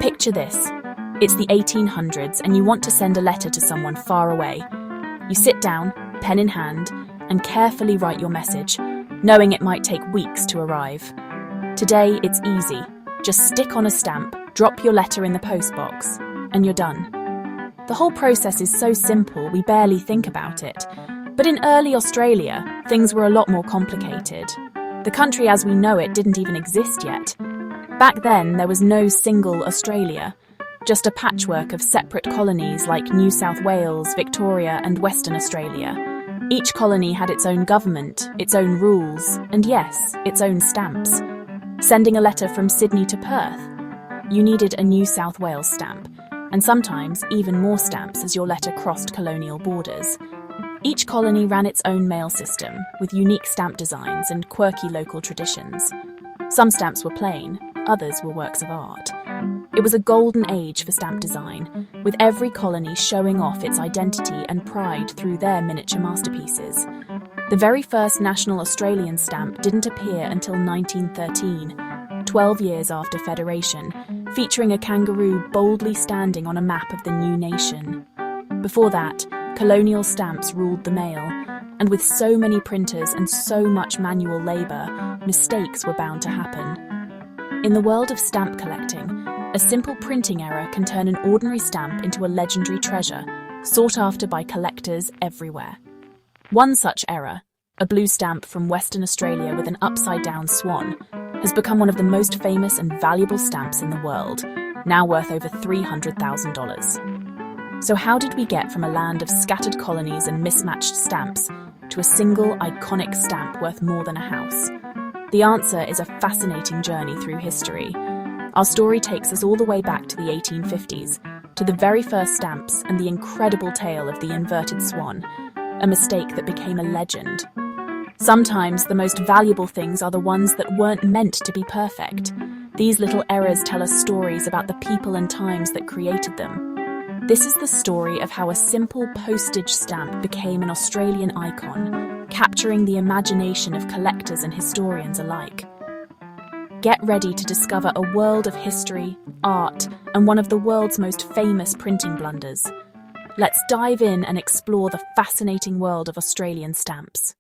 Picture this. It's the 1800s and you want to send a letter to someone far away. You sit down, pen in hand, and carefully write your message, knowing it might take weeks to arrive. Today, it's easy. Just stick on a stamp, drop your letter in the postbox, and you're done. The whole process is so simple we barely think about it. But in early Australia, things were a lot more complicated. The country as we know it didn't even exist yet. Back then, there was no single Australia, just a patchwork of separate colonies like New South Wales, Victoria, and Western Australia. Each colony had its own government, its own rules, and yes, its own stamps. Sending a letter from Sydney to Perth, you needed a New South Wales stamp, and sometimes even more stamps as your letter crossed colonial borders. Each colony ran its own mail system, with unique stamp designs and quirky local traditions. Some stamps were plain, others were works of art. It was a golden age for stamp design, with every colony showing off its identity and pride through their miniature masterpieces. The very first national Australian stamp didn't appear until 1913, 12 years after Federation, featuring a kangaroo boldly standing on a map of the new nation. Before that, colonial stamps ruled the mail, and with so many printers and so much manual labour, mistakes were bound to happen. In the world of stamp collecting, a simple printing error can turn an ordinary stamp into a legendary treasure, sought after by collectors everywhere. One such error, a blue stamp from Western Australia with an upside-down swan, has become one of the most famous and valuable stamps in the world, now worth over $300,000. So how did we get from a land of scattered colonies and mismatched stamps to a single iconic stamp worth more than a house? The answer is a fascinating journey through history. Our story takes us all the way back to the 1850s, to the very first stamps and the incredible tale of the inverted swan, a mistake that became a legend. Sometimes the most valuable things are the ones that weren't meant to be perfect. These little errors tell us stories about the people and times that created them. This is the story of how a simple postage stamp became an Australian icon, capturing the imagination of collectors and historians alike. Get ready to discover a world of history, art, and one of the world's most famous printing blunders. Let's dive in and explore the fascinating world of Australian stamps.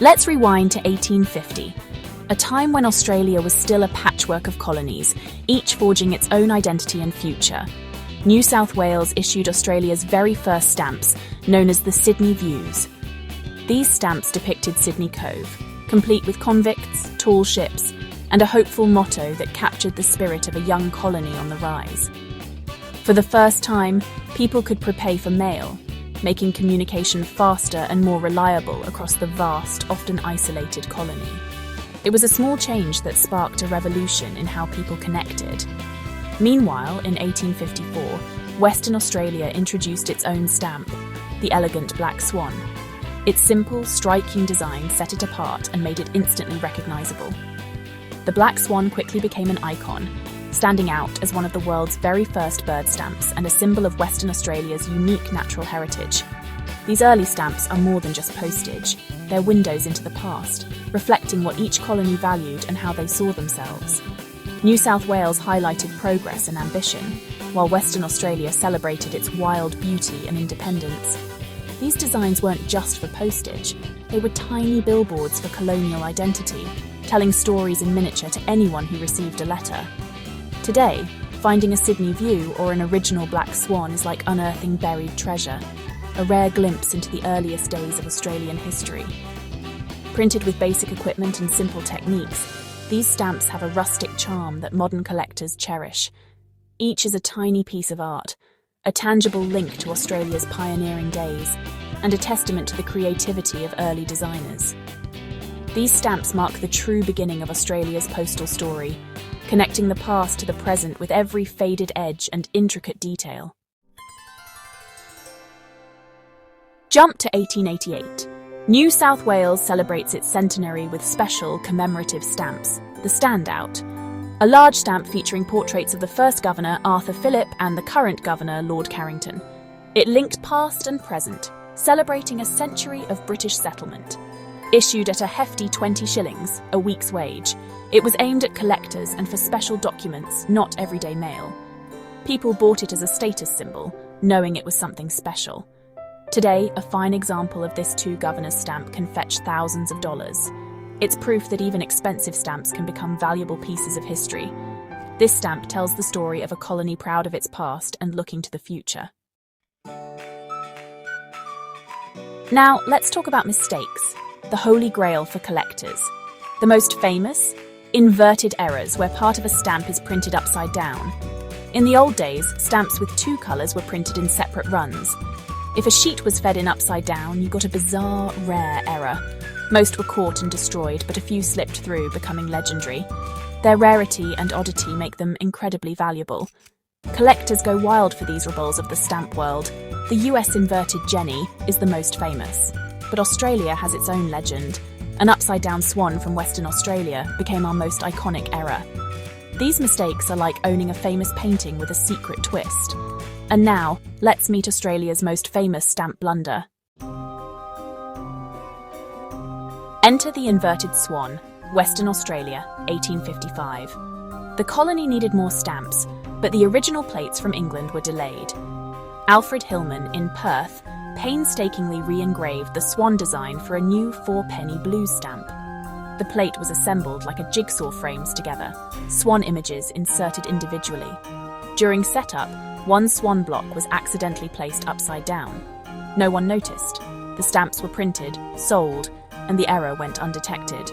Let's rewind to 1850. A time when Australia was still a patchwork of colonies, each forging its own identity and future. New South Wales issued Australia's very first stamps, known as the Sydney Views. These stamps depicted Sydney Cove, complete with convicts, tall ships, and a hopeful motto that captured the spirit of a young colony on the rise. For the first time, people could prepay for mail, making communication faster and more reliable across the vast, often isolated colony. It was a small change that sparked a revolution in how people connected. Meanwhile, in 1854, Western Australia introduced its own stamp, the elegant black swan. Its simple, striking design set it apart and made it instantly recognisable. The black swan quickly became an icon, standing out as one of the world's very first bird stamps and a symbol of Western Australia's unique natural heritage. These early stamps are more than just postage. They're windows into the past, reflecting what each colony valued and how they saw themselves. New South Wales highlighted progress and ambition, while Western Australia celebrated its wild beauty and independence. These designs weren't just for postage, they were tiny billboards for colonial identity, telling stories in miniature to anyone who received a letter. Today, finding a Sydney View or an original black swan is like unearthing buried treasure, a rare glimpse into the earliest days of Australian history. Printed with basic equipment and simple techniques, these stamps have a rustic charm that modern collectors cherish. Each is a tiny piece of art, a tangible link to Australia's pioneering days, and a testament to the creativity of early designers. These stamps mark the true beginning of Australia's postal story, connecting the past to the present with every faded edge and intricate detail. Jump to 1888. New South Wales celebrates its centenary with special commemorative stamps, the Standout. A large stamp featuring portraits of the first governor, Arthur Phillip, and the current governor, Lord Carrington. It linked past and present, celebrating a century of British settlement. Issued at a hefty 20 shillings, a week's wage, it was aimed at collectors and for special documents, not everyday mail. People bought it as a status symbol, knowing it was something special. Today, a fine example of this two governors stamp can fetch thousands of dollars. It's proof that even expensive stamps can become valuable pieces of history. This stamp tells the story of a colony proud of its past and looking to the future. Now, let's talk about mistakes, the holy grail for collectors. The most famous? Inverted errors, where part of a stamp is printed upside down. In the old days, stamps with two colours were printed in separate runs. If a sheet was fed in upside down, you got a bizarre, rare error. Most were caught and destroyed, but a few slipped through, becoming legendary. Their rarity and oddity make them incredibly valuable. Collectors go wild for these rebels of the stamp world. The US inverted Jenny is the most famous, but Australia has its own legend. An upside-down swan from Western Australia became our most iconic error. These mistakes are like owning a famous painting with a secret twist. And now, let's meet Australia's most famous stamp blunder. Enter the inverted swan, Western Australia, 1855. The colony needed more stamps, but the original plates from England were delayed. Alfred Hillman, in Perth, painstakingly re-engraved the swan design for a new 4-penny blues stamp. The plate was assembled like a jigsaw frames together, swan images inserted individually. During setup, one swan block was accidentally placed upside down. No one noticed. The stamps were printed, sold, and the error went undetected.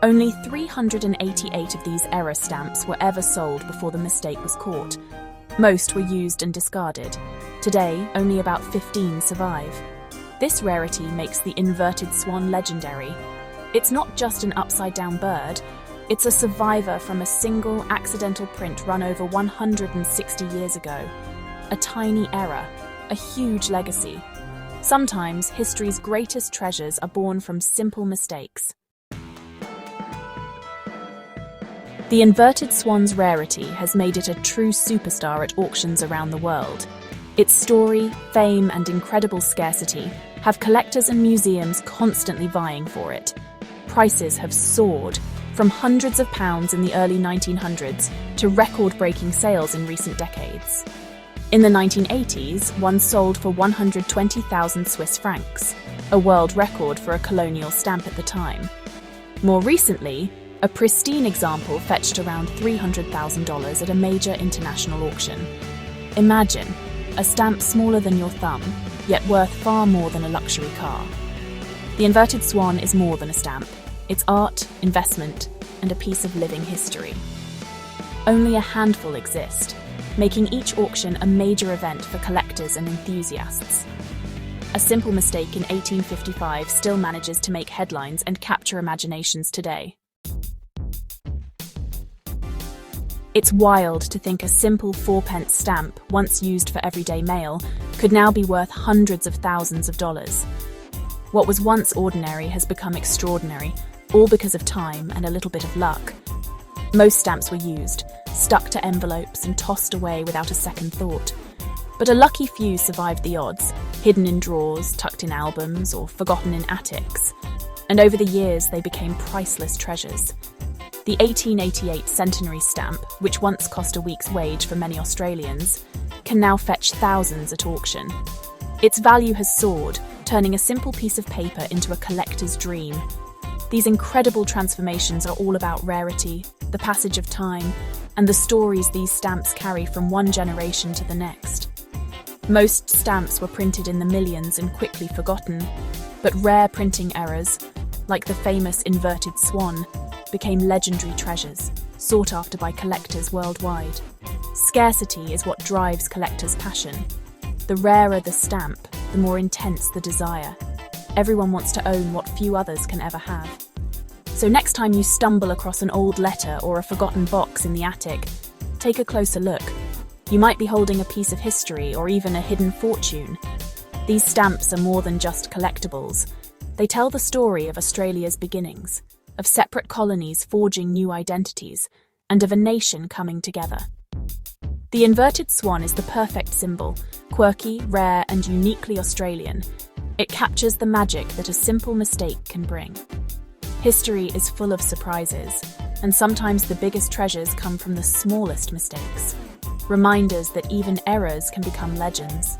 Only 388 of these error stamps were ever sold before the mistake was caught. Most were used and discarded. Today, only about 15 survive. This rarity makes the inverted swan legendary. It's not just an upside-down bird, it's a survivor from a single accidental print run over 160 years ago. A tiny error, a huge legacy. Sometimes history's greatest treasures are born from simple mistakes. The inverted swan's rarity has made it a true superstar at auctions around the world. Its story, fame, and incredible scarcity have collectors and museums constantly vying for it. Prices have soared, from hundreds of pounds in the early 1900s to record-breaking sales in recent decades. In the 1980s, one sold for 120,000 Swiss francs, a world record for a colonial stamp at the time. More recently, a pristine example fetched around $300,000 at a major international auction. Imagine, a stamp smaller than your thumb, yet worth far more than a luxury car. The inverted swan is more than a stamp. It's art, investment, and a piece of living history. Only a handful exist, making each auction a major event for collectors and enthusiasts. A simple mistake in 1855 still manages to make headlines and capture imaginations today. It's wild to think a simple 4-pence stamp, once used for everyday mail, could now be worth hundreds of thousands of dollars. What was once ordinary has become extraordinary, all because of time and a little bit of luck. Most stamps were used, stuck to envelopes and tossed away without a second thought. But a lucky few survived the odds, hidden in drawers, tucked in albums, or forgotten in attics. And over the years, they became priceless treasures. The 1888 centenary stamp, which once cost a week's wage for many Australians, can now fetch thousands at auction. Its value has soared, turning a simple piece of paper into a collector's dream. These incredible transformations are all about rarity, the passage of time, and the stories these stamps carry from one generation to the next. Most stamps were printed in the millions and quickly forgotten, but rare printing errors, like the famous inverted swan, became legendary treasures, sought after by collectors worldwide. Scarcity is what drives collectors' passion. The rarer the stamp, the more intense the desire. Everyone wants to own what few others can ever have. So next time you stumble across an old letter or a forgotten box in the attic, take a closer look. You might be holding a piece of history or even a hidden fortune. These stamps are more than just collectibles. They tell the story of Australia's beginnings, of separate colonies forging new identities, and of a nation coming together. The inverted swan is the perfect symbol, quirky, rare, and uniquely Australian. It captures the magic that a simple mistake can bring. History is full of surprises, and sometimes the biggest treasures come from the smallest mistakes. Reminders that even errors can become legends.